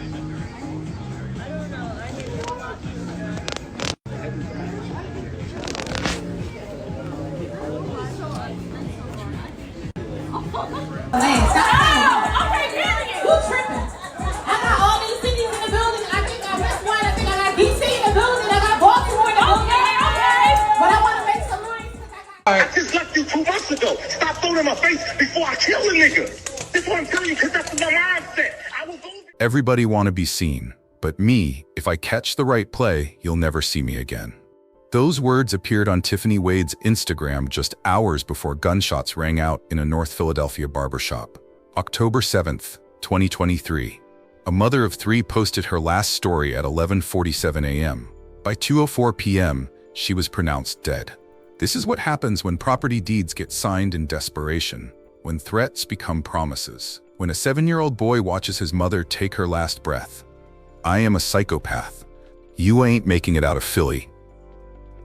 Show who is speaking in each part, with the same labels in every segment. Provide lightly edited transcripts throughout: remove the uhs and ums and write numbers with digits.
Speaker 1: I just left you 2 months ago. Stop throwing in my face before I kill a nigga. That's what I'm telling you, because that's my mindset. I was over.
Speaker 2: Everybody want to be seen, but me, if I catch the right play, you'll never see me again. Those words appeared on Tiffany Wade's Instagram just hours before gunshots rang out in a North Philadelphia barbershop. October 7th, 2023. A mother of 3 posted her last story at 11:47 a.m. By 2:04 p.m., she was pronounced dead. This is what happens when property deeds get signed in desperation, when threats become promises, when a 7-year-old boy watches his mother take her last breath. I am a psychopath. You ain't making it out of Philly.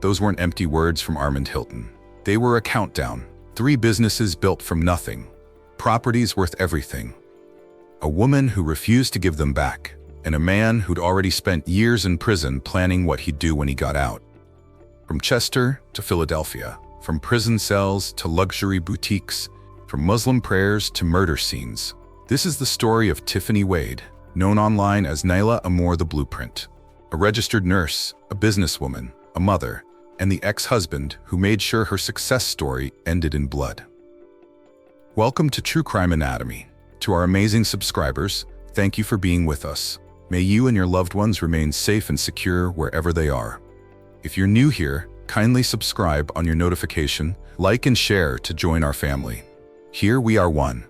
Speaker 2: Those weren't empty words from Armond Hilton. They were a countdown. 3 businesses built from nothing. Properties worth everything. A woman who refused to give them back, and a man who'd already spent years in prison planning what he'd do when he got out. From Chester to Philadelphia, from prison cells to luxury boutiques, from Muslim prayers to murder scenes. This is the story of Tiffany Wade, known online as Nyla Amor the Blueprint. A registered nurse, a businesswoman, a mother, and the ex-husband who made sure her success story ended in blood. Welcome to True Crime Anatomy. To our amazing subscribers, thank you for being with us. May you and your loved ones remain safe and secure wherever they are. If you're new here, kindly subscribe on your notification, like and share to join our family. Here we are one.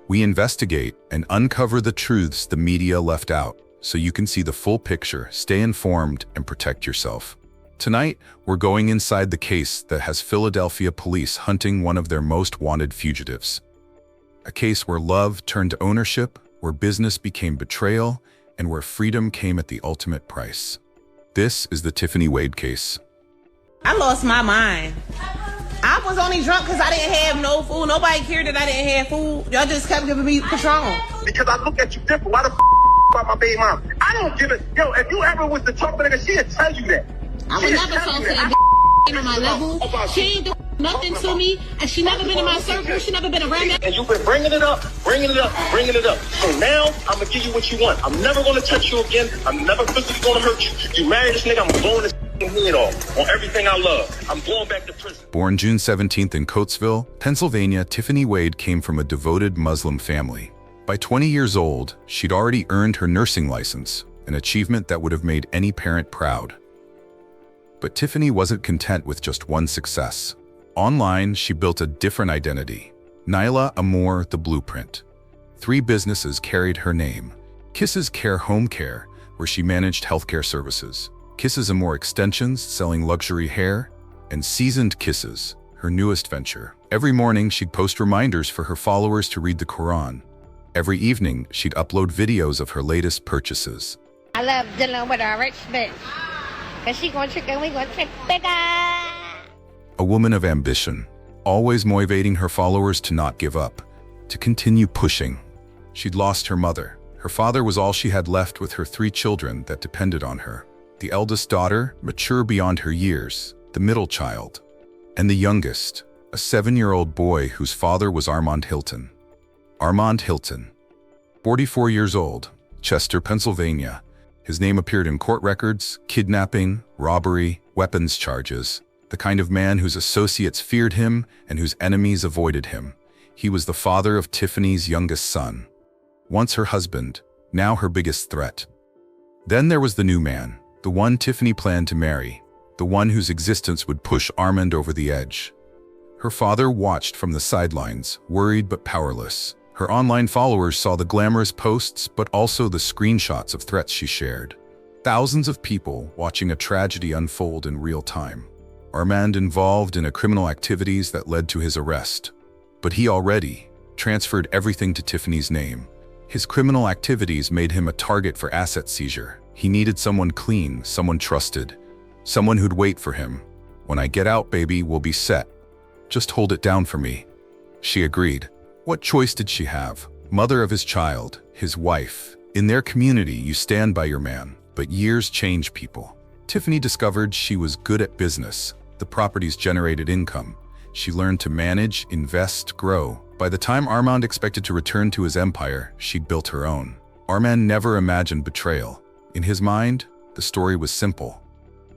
Speaker 2: We investigate and uncover the truths the media left out so you can see the full picture, stay informed, and protect yourself. Tonight, we're going inside the case that has Philadelphia police hunting one of their most wanted fugitives. A case where love turned to ownership, where business became betrayal, and where freedom came at the ultimate price. This is the Tiffany Wade case.
Speaker 3: I lost my mind. I was only drunk because I didn't have no food. Nobody cared that I didn't have food. Y'all just kept giving me Patron.
Speaker 1: Because I look at you different. Why the about my baby mom? I don't give it. Yo, if you ever was to talk to nigga, she'll tell you that.
Speaker 3: I would never talk to that on my level. She ain't do nothing to me, and she never been in my circle. She never been around that.
Speaker 1: And you've been bringing it up. So now I'm gonna give you what you want. I'm never gonna touch you again. I'm never physically gonna hurt you. You marry this nigga, I'm blowing this head off on everything I love. I'm going back to prison.
Speaker 2: Born June 17th in Coatesville, Pennsylvania, Tiffany Wade came from a devoted Muslim family. By 20 years old, she'd already earned her nursing license, an achievement that would have made any parent proud. But Tiffany wasn't content with just one success. Online, she built a different identity. Nyla Amor the Blueprint. 3 businesses carried her name. Kisses Care Home Care, where she managed healthcare services. Kisses Amor Extensions, selling luxury hair. And Seasoned Kisses, her newest venture. Every morning, she'd post reminders for her followers to read the Quran. Every evening, she'd upload videos of her latest purchases.
Speaker 4: I love dealing with a rich bitch. Cause she gonna trick and we gonna trick bigger.
Speaker 2: A woman of ambition, always motivating her followers to not give up, to continue pushing. She'd lost her mother. Her father was all she had left with her 3 children that depended on her. The eldest daughter, mature beyond her years, the middle child, and the youngest, a 7-year-old boy whose father was Armand Hilton. Armand Hilton, 44 years old, Chester, Pennsylvania. His name appeared in court records, kidnapping, robbery, weapons charges, the kind of man whose associates feared him and whose enemies avoided him. He was the father of Tiffany's youngest son. Once her husband, now her biggest threat. Then there was the new man, the one Tiffany planned to marry, the one whose existence would push Armand over the edge. Her father watched from the sidelines, worried but powerless. Her online followers saw the glamorous posts, but also the screenshots of threats she shared. Thousands of people watching a tragedy unfold in real time. Armand involved in criminal activities that led to his arrest. But he already transferred everything to Tiffany's name. His criminal activities made him a target for asset seizure. He needed someone clean, someone trusted, someone who'd wait for him. When I get out, baby, we'll be set. Just hold it down for me. She agreed. What choice did she have? Mother of his child, his wife, In their community, you stand by your man, but years change people. Tiffany discovered she was good at business. The properties generated income. She learned to manage, invest, grow. By the time Armand expected to return to his empire, she'd built her own. Armand never imagined betrayal. In his mind, the story was simple.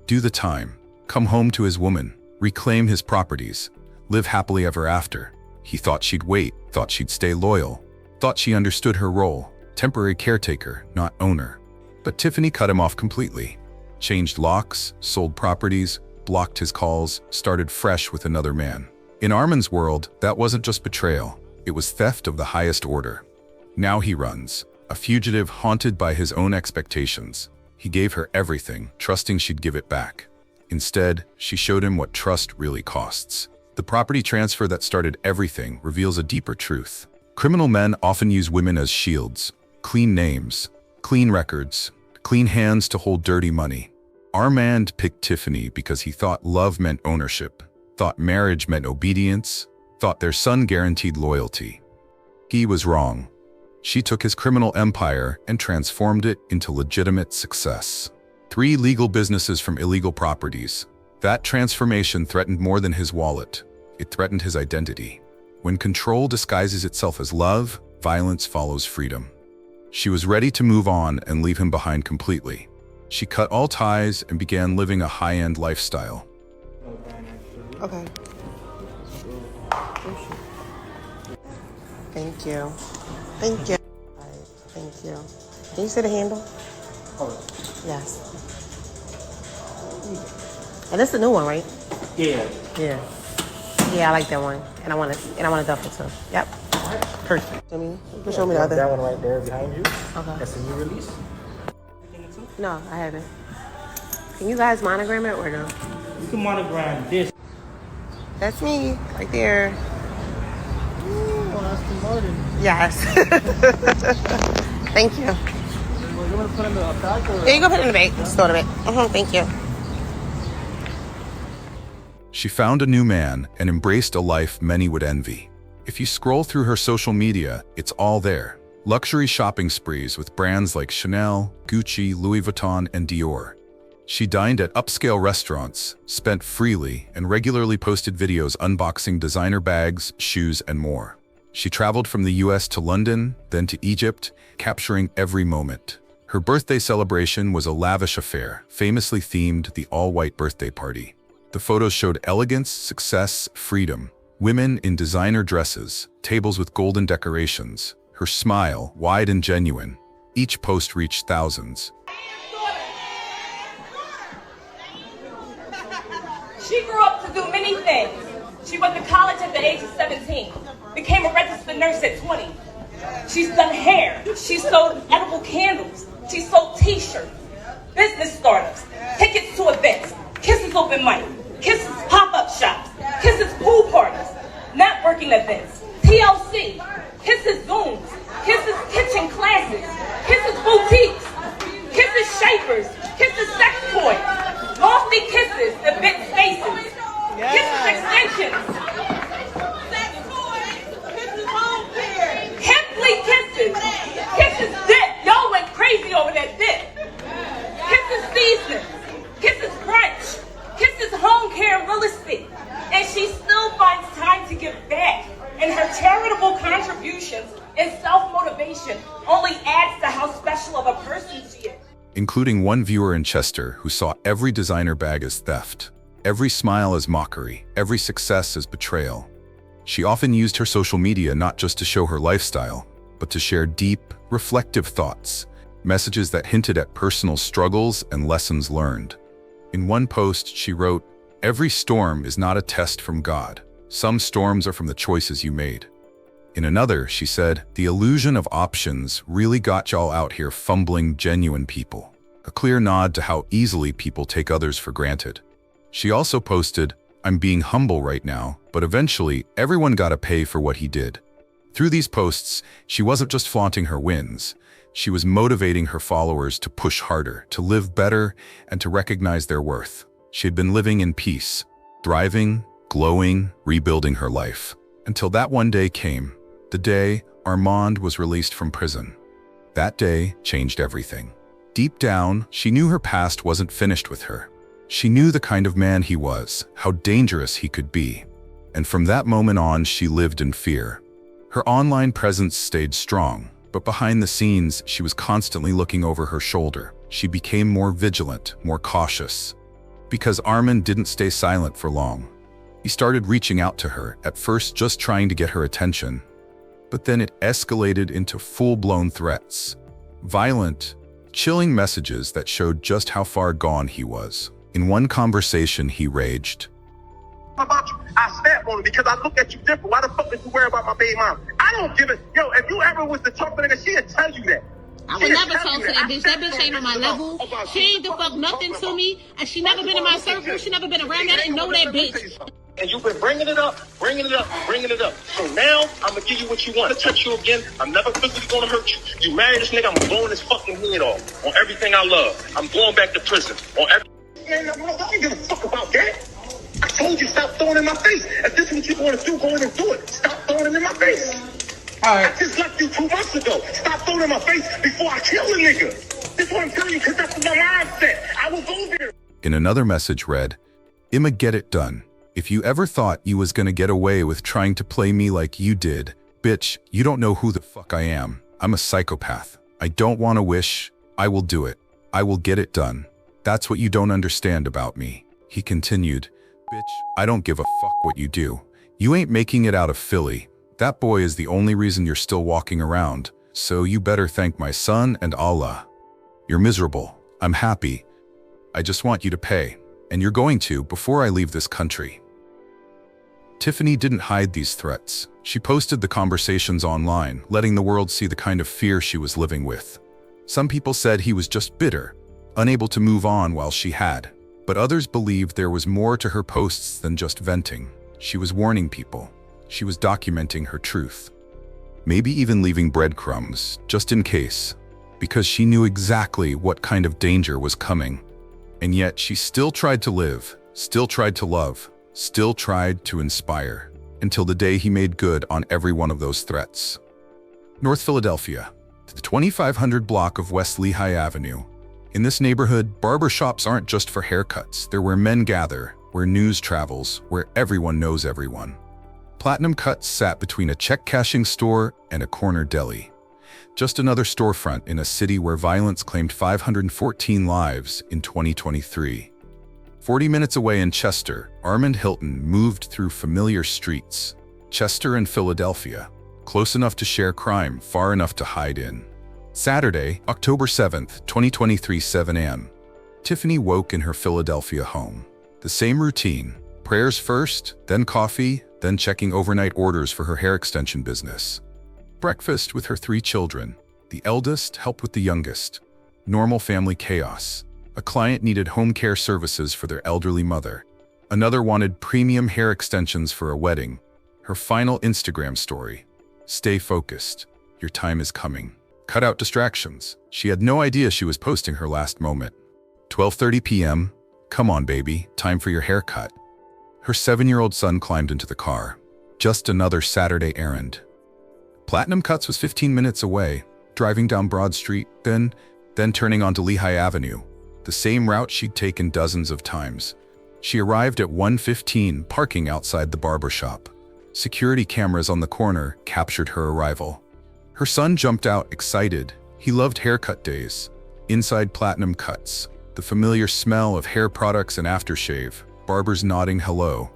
Speaker 2: Do the time, come home to his woman, reclaim his properties, live happily ever after. He thought she'd wait, thought she'd stay loyal, thought she understood her role, temporary caretaker, not owner. But Tiffany cut him off completely. Changed locks, sold properties, blocked his calls, started fresh with another man. In Armand's world, that wasn't just betrayal. It was theft of the highest order. Now he runs, a fugitive haunted by his own expectations. He gave her everything, trusting she'd give it back. Instead, she showed him what trust really costs. The property transfer that started everything reveals a deeper truth. Criminal men often use women as shields. Clean names, clean records, clean hands to hold dirty money. Armand picked Tiffany because he thought love meant ownership, thought marriage meant obedience, thought their son guaranteed loyalty. He was wrong. She took his criminal empire and transformed it into legitimate success. 3 legal businesses from illegal properties. That transformation threatened more than his wallet. It threatened his identity. When control disguises itself as love, violence follows freedom. She was ready to move on and leave him behind completely. She cut all ties and began living a high-end lifestyle.
Speaker 3: Okay. Thank you. Thank you. All right, thank you. Can you see the handle?
Speaker 5: Oh,
Speaker 3: Yes. And it's the new one, right?
Speaker 5: yeah.
Speaker 3: Yeah. Yeah, I like that one. And I want a duffel too. Yep. Perfect. Show me. You can show me the other.
Speaker 5: That one right there behind you.
Speaker 3: Okay.
Speaker 5: That's a new release.
Speaker 3: No, I haven't. Can you guys monogram it or no?
Speaker 5: You can monogram this.
Speaker 3: That's me, right there.
Speaker 5: Oh, that's the Martin.
Speaker 3: Yes. Thank you.
Speaker 5: You want to put in the bag or?
Speaker 3: Yeah, you go put it in the bag. Store the bag. Thank you.
Speaker 2: She found a new man and embraced a life many would envy. If you scroll through her social media, it's all there. Luxury shopping sprees with brands like Chanel, Gucci, Louis Vuitton, and Dior. She dined at upscale restaurants, spent freely, and regularly posted videos unboxing designer bags, shoes, and more. She traveled from the US to London, then to Egypt, capturing every moment. Her birthday celebration was a lavish affair, famously themed the all-white birthday party. The photos showed elegance, success, freedom. Women in designer dresses, tables with golden decorations. Her smile, wide and genuine. Each post reached thousands.
Speaker 6: She grew up to do many things. She went to college at the age of 17, became a registered nurse at 20. She's done hair. She sold edible candles. She sold t-shirts, business startups, tickets to events, Kisses open mic, Kisses pop-up shops, Kisses pool parties, networking events, TLC, Kisses Zooms, Kisses kitchen classes, Kisses boutiques, Kisses shapers, Kisses sex toys, lofty kisses, event spaces, Kisses extensions, Hempley kisses, Kisses dip. Y'all went crazy over that dip. Kisses seasons, Kisses brunch, Kisses home care and real estate. And she still finds time to give back. And her charitable contributions and self-motivation only adds to how special of a person she is.
Speaker 2: Including one viewer in Chester who saw every designer bag as theft, every smile as mockery, every success as betrayal. She often used her social media not just to show her lifestyle, but to share deep, reflective thoughts, messages that hinted at personal struggles and lessons learned. In one post, she wrote, "Every storm is not a test from God. Some storms are from the choices you made." In another, she said, "The illusion of options really got y'all out here fumbling genuine people." A clear nod to how easily people take others for granted. She also posted, "I'm being humble right now, but eventually everyone got to pay for what he did." Through these posts, she wasn't just flaunting her wins. She was motivating her followers to push harder, to live better, and to recognize their worth. She had been living in peace, thriving, glowing, rebuilding her life. Until that one day came, the day Armand was released from prison. That day changed everything. Deep down, she knew her past wasn't finished with her. She knew the kind of man he was, how dangerous he could be. And from that moment on, she lived in fear. Her online presence stayed strong, but behind the scenes, she was constantly looking over her shoulder. She became more vigilant, more cautious. Because Armand didn't stay silent for long. He started reaching out to her, at first just trying to get her attention. But then it escalated into full-blown threats. Violent, chilling messages that showed just how far gone he was. In one conversation, he raged.
Speaker 1: About you, I snap on it because I look at you different. Why the fuck did you worry about my baby mom? I don't give it. Yo, if you ever was the talk to nigga, she'd tell you that.
Speaker 3: I would never talk to that bitch. That bitch ain't on my level. She ain't the fuck nothing to me. And she never been in my circle. She never been around. I didn't know that bitch.
Speaker 1: And you've been bringing it up. So now, I'm gonna give you what you want. To touch you again, I'm never physically gonna hurt you. You marry this nigga, I'm blowing his fucking head off. On everything I love. I'm going back to prison. On every... Man, I don't give a fuck about that. I told you stop throwing it in my face. If this is what you want to do, go in and do it. Stop throwing it in my face.
Speaker 3: All right.
Speaker 1: I just left you 2 months ago. Stop throwing it in my face before I kill the nigga. That's what I'm telling you, because that's what my mindset. I will go there.
Speaker 2: In another message read, "I'ma get it done. If you ever thought you was gonna get away with trying to play me like you did, bitch, you don't know who the fuck I am. I'm a psychopath. I don't want to wish. I will do it. I will get it done. That's what you don't understand about me." He continued, "Bitch, I don't give a fuck what you do. You ain't making it out of Philly. That boy is the only reason you're still walking around, so you better thank my son and Allah. You're miserable. I'm happy. I just want you to pay, and you're going to before I leave this country." Tiffany didn't hide these threats. She posted the conversations online, letting the world see the kind of fear she was living with. Some people said he was just bitter, unable to move on while she had. But others believed there was more to her posts than just venting. She was warning people. She was documenting her truth. Maybe even leaving breadcrumbs, just in case, because she knew exactly what kind of danger was coming. And yet she still tried to live, still tried to love, still tried to inspire, until the day he made good on every one of those threats. North Philadelphia, the 2500 block of West Lehigh Avenue. In this neighborhood, barbershops aren't just for haircuts. They're where men gather, where news travels, where everyone knows everyone. Platinum Cuts sat between a check-cashing store and a corner deli. Just another storefront in a city where violence claimed 514 lives in 2023. 40 minutes away in Chester, Armond Hilton moved through familiar streets. Chester and Philadelphia, close enough to share crime, far enough to hide in. Saturday, October 7th, 2023, 7 a.m. Tiffany woke in her Philadelphia home. The same routine, prayers first, then coffee, then checking overnight orders for her hair extension business. Breakfast with her 3 children. The eldest helped with the youngest. Normal family chaos. A client needed home care services for their elderly mother. Another wanted premium hair extensions for a wedding. Her final Instagram story. Stay focused. Your time is coming. Cut out distractions. She had no idea she was posting her last moment. 12:30 p.m. Come on, baby. Time for your haircut. Her 7-year-old son climbed into the car. Just another Saturday errand. Platinum Cuts was 15 minutes away, driving down Broad Street, then turning onto Lehigh Avenue, the same route she'd taken dozens of times. She arrived at 1:15, parking outside the barbershop. Security cameras on the corner captured her arrival. Her son jumped out, excited. He loved haircut days. Inside Platinum Cuts, the familiar smell of hair products and aftershave, barbers nodding hello.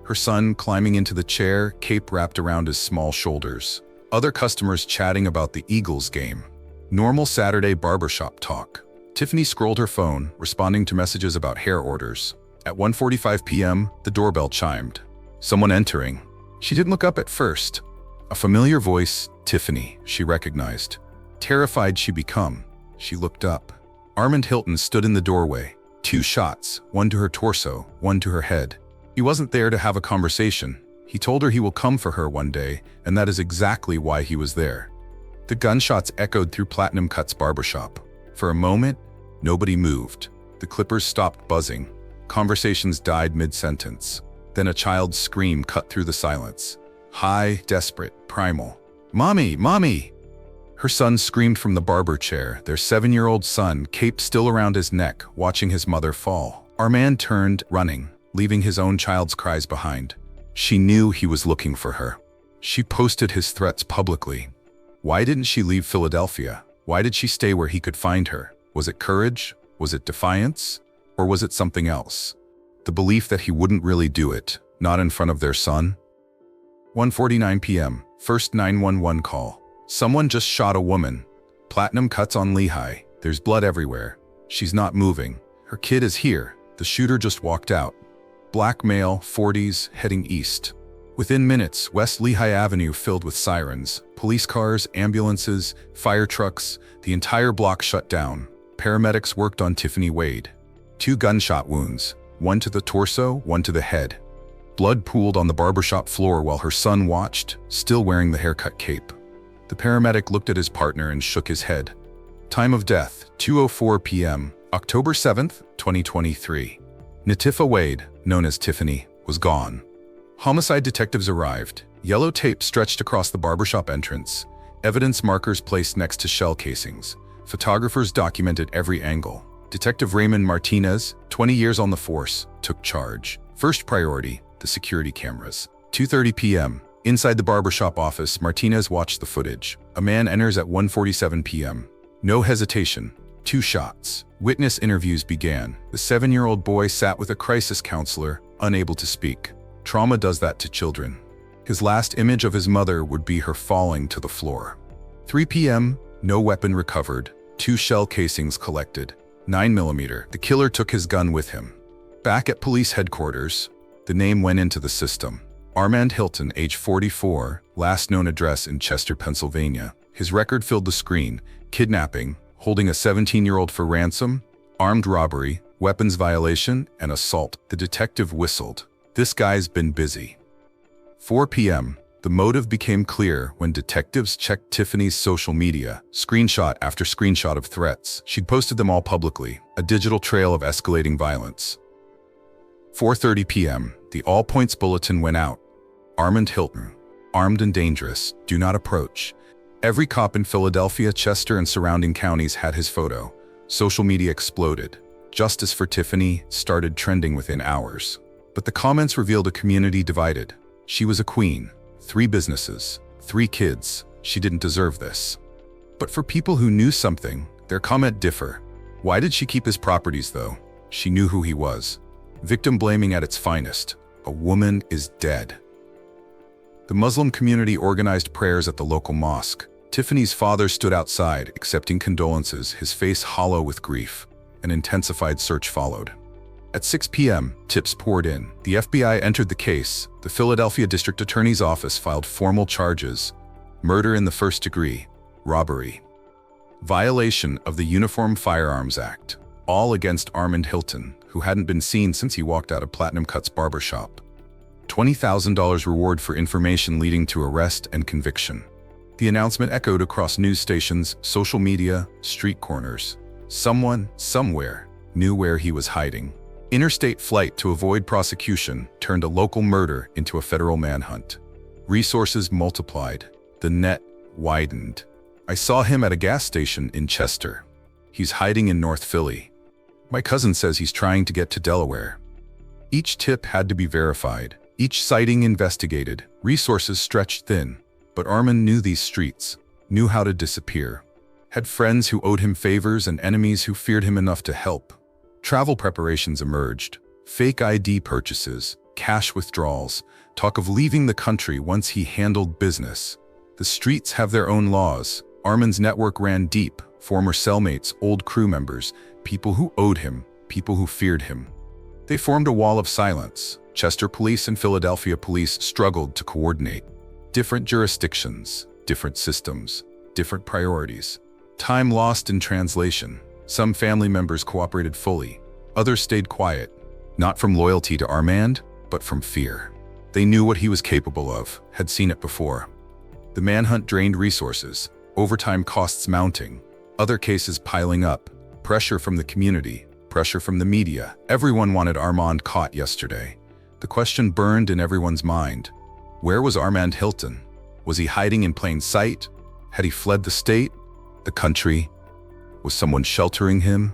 Speaker 2: Her son climbing into the chair, cape wrapped around his small shoulders. Other customers chatting about the Eagles game. Normal Saturday barbershop talk. Tiffany scrolled her phone, responding to messages about hair orders. At 1:45 p.m., the doorbell chimed. Someone entering. She didn't look up at first. A familiar voice, Tiffany, she recognized. Terrified she become, she looked up. Armand Hilton stood in the doorway. 2 shots, one to her torso, one to her head. He wasn't there to have a conversation. He told her he will come for her one day, and that is exactly why he was there. The gunshots echoed through Platinum Cuts barbershop. For a moment, nobody moved. The clippers stopped buzzing. Conversations died mid-sentence. Then a child's scream cut through the silence. High, desperate, primal. "Mommy, mommy!" Her son screamed from the barber chair, their 7-year-old son, cape still around his neck, watching his mother fall. Armand turned, running, leaving his own child's cries behind. She knew he was looking for her. She posted his threats publicly. Why didn't she leave Philadelphia? Why did she stay where he could find her? Was it courage? Was it defiance? Or was it something else? The belief that he wouldn't really do it, not in front of their son? 1:49 p.m., first 911 call. Someone just shot a woman. Platinum cuts on Lehigh. There's blood everywhere. She's not moving. Her kid is here. The shooter just walked out. Black male, 40s, heading east. Within minutes, West Lehigh Avenue filled with sirens. Police cars, ambulances, fire trucks, the entire block shut down. Paramedics worked on Tiffany Wade. 2 gunshot wounds, one to the torso, one to the head. Blood pooled on the barbershop floor while her son watched, still wearing the haircut cape. The paramedic looked at his partner and shook his head. Time of death, 2:04 p.m., October 7th, 2023. Tiffany Wade, known as Tiffany, was gone. Homicide detectives arrived. Yellow tape stretched across the barbershop entrance. Evidence markers placed next to shell casings. Photographers documented every angle. Detective Raymond Martinez, 20 years on the force, took charge. First priority, the security cameras. 2:30 p.m. Inside the barbershop office, Martinez watched the footage. A man enters at 1:47 p.m. No hesitation. 2 shots. Witness interviews began. The 7-year-old boy sat with a crisis counselor, unable to speak. Trauma does that to children. His last image of his mother would be her falling to the floor. 3 p.m. No weapon recovered. 2 shell casings collected. 9mm. The killer took his gun with him. Back at police headquarters, the name went into the system. Armand Hilton, age 44, last known address in Chester, Pennsylvania. His record filled the screen: kidnapping, holding a 17-year-old for ransom, armed robbery, weapons violation, and assault. The detective whistled. This guy's been busy. 4 p.m. The motive became clear when detectives checked Tiffany's social media, screenshot after screenshot of threats. She'd posted them all publicly, a digital trail of escalating violence. 4:30 p.m. The All Points Bulletin went out. Armond Hilton, armed and dangerous, do not approach. Every cop in Philadelphia, Chester, and surrounding counties had his photo. Social media exploded. Justice for Tiffany started trending within hours. But the comments revealed a community divided. She was a queen. 3 businesses. 3 kids. She didn't deserve this. But for people who knew something, their comment differ. Why did she keep his properties though? She knew who he was. Victim blaming at its finest. A woman is dead. The Muslim community organized prayers at the local mosque. Tiffany's father stood outside, accepting condolences, his face hollow with grief. An intensified search followed. At 6 p.m., tips poured in. The FBI entered the case. The Philadelphia District Attorney's Office filed formal charges: murder in the first degree, robbery, violation of the Uniform Firearms Act, all against Armand Hilton, who hadn't been seen since he walked out of Platinum Cut's barbershop. $20,000 reward for information leading to arrest and conviction. The announcement echoed across news stations, social media, street corners. Someone, somewhere, knew where he was hiding. Interstate flight to avoid prosecution turned a local murder into a federal manhunt. Resources multiplied. The net widened. I saw him at a gas station in Chester. He's hiding in North Philly. My cousin says he's trying to get to Delaware. Each tip had to be verified. Each sighting investigated. Resources stretched thin. But Armand knew these streets, knew how to disappear. Had friends who owed him favors and enemies who feared him enough to help. Travel preparations emerged. Fake ID purchases, cash withdrawals, talk of leaving the country once he handled business. The streets have their own laws. Armand's network ran deep. Former cellmates, old crew members, people who owed him, people who feared him. They formed a wall of silence. Chester Police and Philadelphia Police struggled to coordinate. Different jurisdictions, different systems, different priorities. Time lost in translation. Some family members cooperated fully. Others stayed quiet, not from loyalty to Armand, but from fear. They knew what he was capable of, had seen it before. The manhunt drained resources, overtime costs mounting, other cases piling up, pressure from the community, pressure from the media. Everyone wanted Armand caught yesterday. The question burned in everyone's mind. Where was Armand Hilton? Was he hiding in plain sight? Had he fled the state, the country? Was someone sheltering him?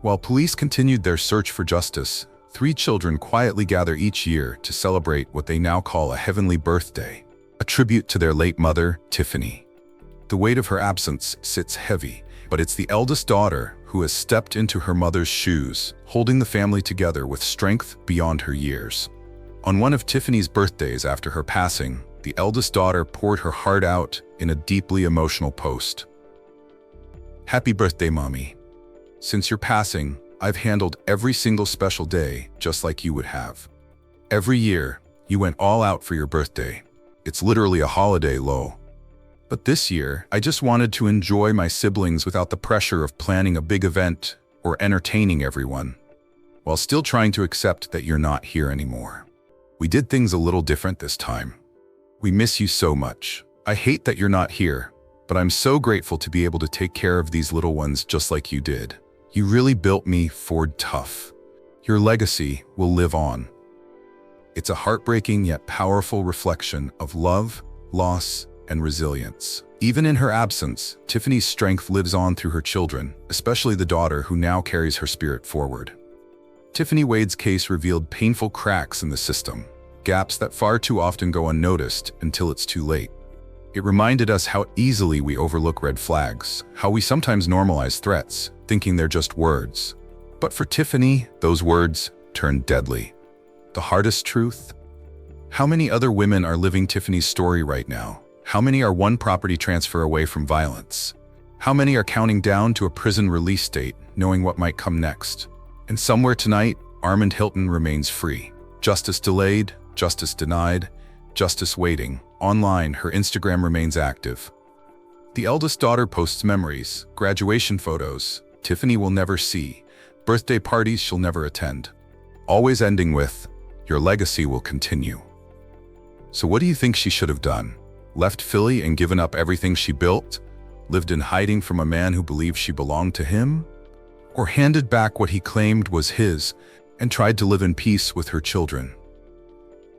Speaker 2: While police continued their search for justice, 3 children quietly gather each year to celebrate what they now call a heavenly birthday, a tribute to their late mother, Tiffany. The weight of her absence sits heavy, but it's the eldest daughter who has stepped into her mother's shoes, holding the family together with strength beyond her years. On one of Tiffany's birthdays after her passing, the eldest daughter poured her heart out in a deeply emotional post. "Happy birthday, Mommy. Since your passing, I've handled every single special day just like you would have. Every year, you went all out for your birthday. It's literally a holiday, lo. But this year, I just wanted to enjoy my siblings without the pressure of planning a big event or entertaining everyone, while still trying to accept that you're not here anymore. We did things a little different this time. We miss you so much. I hate that you're not here, but I'm so grateful to be able to take care of these little ones just like you did. You really built me Ford tough. Your legacy will live on." It's a heartbreaking yet powerful reflection of love, loss, and resilience. Even in her absence, Tiffany's strength lives on through her children, especially the daughter who now carries her spirit forward. Tiffany Wade's case revealed painful cracks in the system, gaps that far too often go unnoticed until it's too late. It reminded us how easily we overlook red flags, how we sometimes normalize threats, thinking they're just words. But for Tiffany, those words turned deadly. The hardest truth? How many other women are living Tiffany's story right now? How many are one property transfer away from violence? How many are counting down to a prison release date, knowing what might come next? And somewhere tonight, Armond Hilton remains free. Justice delayed, justice denied, justice waiting. Online, her Instagram remains active. The eldest daughter posts memories, graduation photos Tiffany will never see, birthday parties she'll never attend, always ending with, "Your legacy will continue." So what do you think she should have done? Left Philly and given up everything she built? Lived in hiding from a man who believed she belonged to him? Or handed back what he claimed was his and tried to live in peace with her children?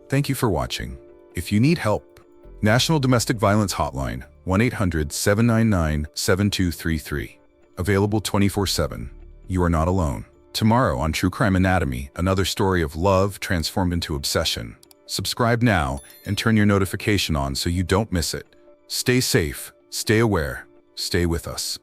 Speaker 2: Thank you for watching. If you need help, National Domestic Violence Hotline, 1-800-799-7233. Available 24/7. You are not alone. Tomorrow on True Crime Anatomy, another story of love transformed into obsession. Subscribe now and turn your notification on so you don't miss it. Stay safe, stay aware, stay with us.